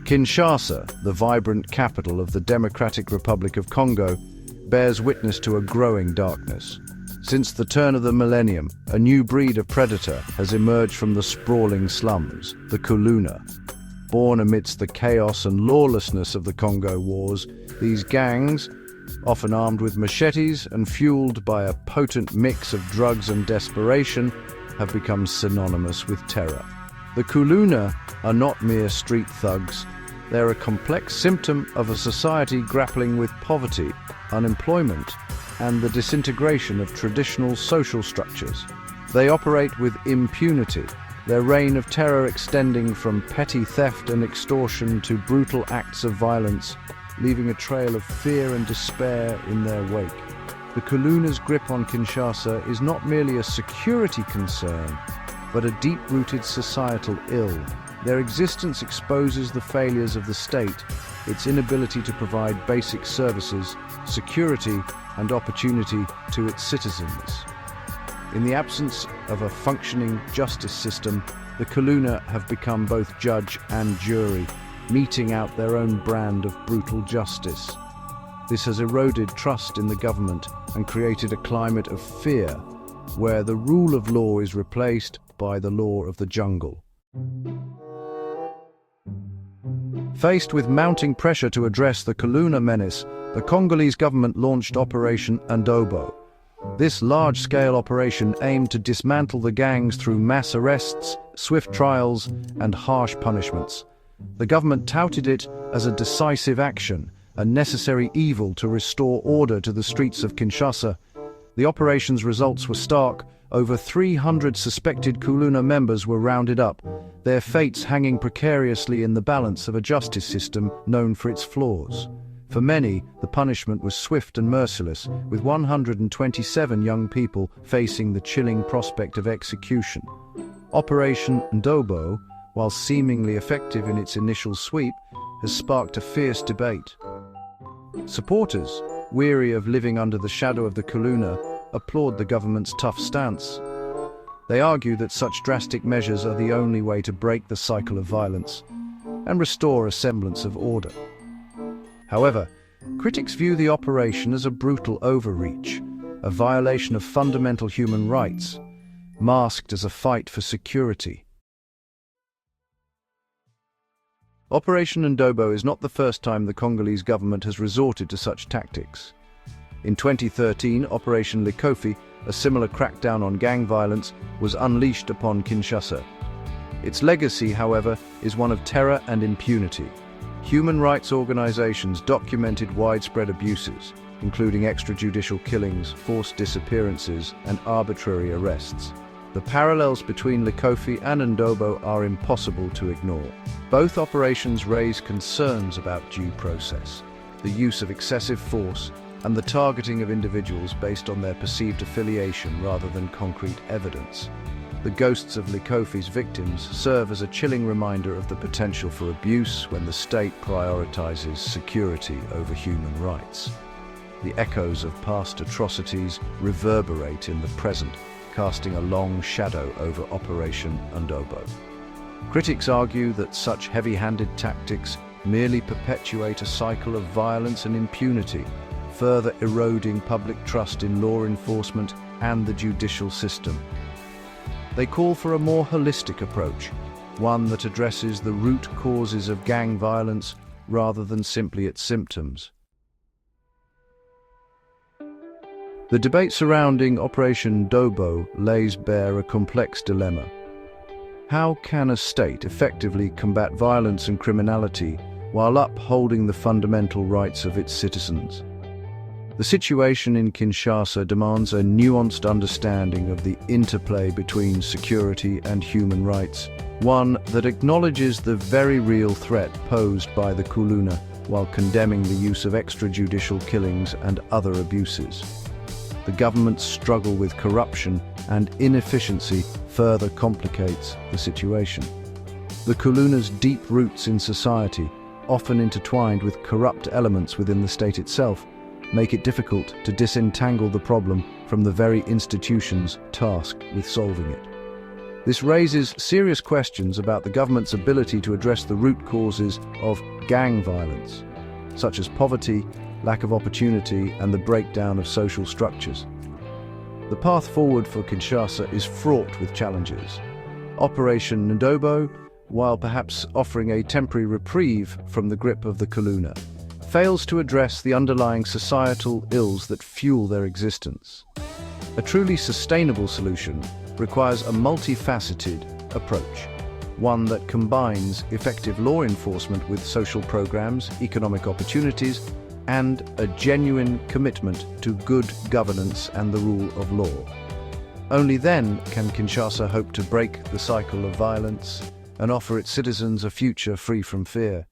Kinshasa, the vibrant capital of the Democratic Republic of Congo, bears witness to a growing darkness. Since the turn of the millennium, a new breed of predator has emerged from the sprawling slums, the Kuluna. Born amidst the chaos and lawlessness of the Congo Wars, these gangs, often armed with machettes and fueled by a potent mix of drugs and desperation, have become synonymous with terror. The Kuluna are not mere street thugs. They're a complex symptom of a society grappling with poverty, unemployment, and the disintegration of traditional social structures. They operate with impunity, their reign of terror extending from petty theft and extortion to brutal acts of violence, leaving a trail of fear and despair in their wake. The Kuluna's grip on Kinshasa is not merely a security concern, but a deep-rooted societal ill. Their existence exposes the failures of the state, its inability to provide basic services, security, and opportunity to its citizens. In the absence of a functioning justice system, the Kuluna have become both judge and jury, meting out their own brand of brutal justice. This has eroded trust in the government and created a climate of fear, where the rule of law is replaced by the law of the jungle. Faced with mounting pressure to address the Kuluna menace, the Congolese government launched Operation Ndobo. This large-scale operation aimed to dismantle the gangs through mass arrests, swift trials, and harsh punishments. The government touted it as a decisive action, a necessary evil to restore order to the streets of Kinshasa. The operation's results were stark. Over 300 suspected Kuluna members were rounded up, their fates hanging precariously in the balance of a justice system known for its flaws. For many, the punishment was swift and merciless, with 127 young people facing the chilling prospect of execution. Operation Ndobo, while seemingly effective in its initial sweep, has sparked a fierce debate. Supporters, weary of living under the shadow of the Kuluna, applaud the government's tough stance. They argue that such drastic measures are the only way to break the cycle of violence and restore a semblance of order. However, critics view the operation as a brutal overreach, a violation of fundamental human rights, masked as a fight for security. Operation Ndobo is not the first time the Congolese government has resorted to such tactics. In 2013, Operation Likofi, a similar crackdown on gang violence, was unleashed upon Kinshasa. Its legacy, however, is one of terror and impunity. Human rights organizations documented widespread abuses, including extrajudicial killings, forced disappearances, and arbitrary arrests. The parallels between Likofi and Ndobo are impossible to ignore. Both operations raise concerns about due process, the use of excessive force, and the targeting of individuals based on their perceived affiliation rather than concrete evidence. The ghosts of Likofi's victims serve as a chilling reminder of the potential for abuse when the state prioritizes security over human rights. The echoes of past atrocities reverberate in the present, casting a long shadow over Operation Ndobo. Critics argue that such heavy-handed tactics merely perpetuate a cycle of violence and impunity, further eroding public trust in law enforcement and the judicial system. They call for a more holistic approach, one that addresses the root causes of gang violence rather than simply its symptoms. The debate surrounding Operation Ndobo lays bare a complex dilemma. How can a state effectively combat violence and criminality while upholding the fundamental rights of its citizens? The situation in Kinshasa demands a nuanced understanding of the interplay between security and human rights, one that acknowledges the very real threat posed by the Kuluna while condemning the use of extrajudicial killings and other abuses. The government's struggle with corruption and inefficiency further complicates the situation. The Kuluna's deep roots in society, often intertwined with corrupt elements within the state itself, make it difficult to disentangle the problem from the very institutions tasked with solving it. This raises serious questions about the government's ability to address the root causes of gang violence, such as poverty, lack of opportunity, and the breakdown of social structures. The path forward for Kinshasa is fraught with challenges. Operation Ndobo, while perhaps offering a temporary reprieve from the grip of the Kuluna, fails to address the underlying societal ills that fuel their existence. A truly sustainable solution requires a multifaceted approach, one that combines effective law enforcement with social programs, economic opportunities, and a genuine commitment to good governance and the rule of law. Only then can Kinshasa hope to break the cycle of violence and offer its citizens a future free from fear.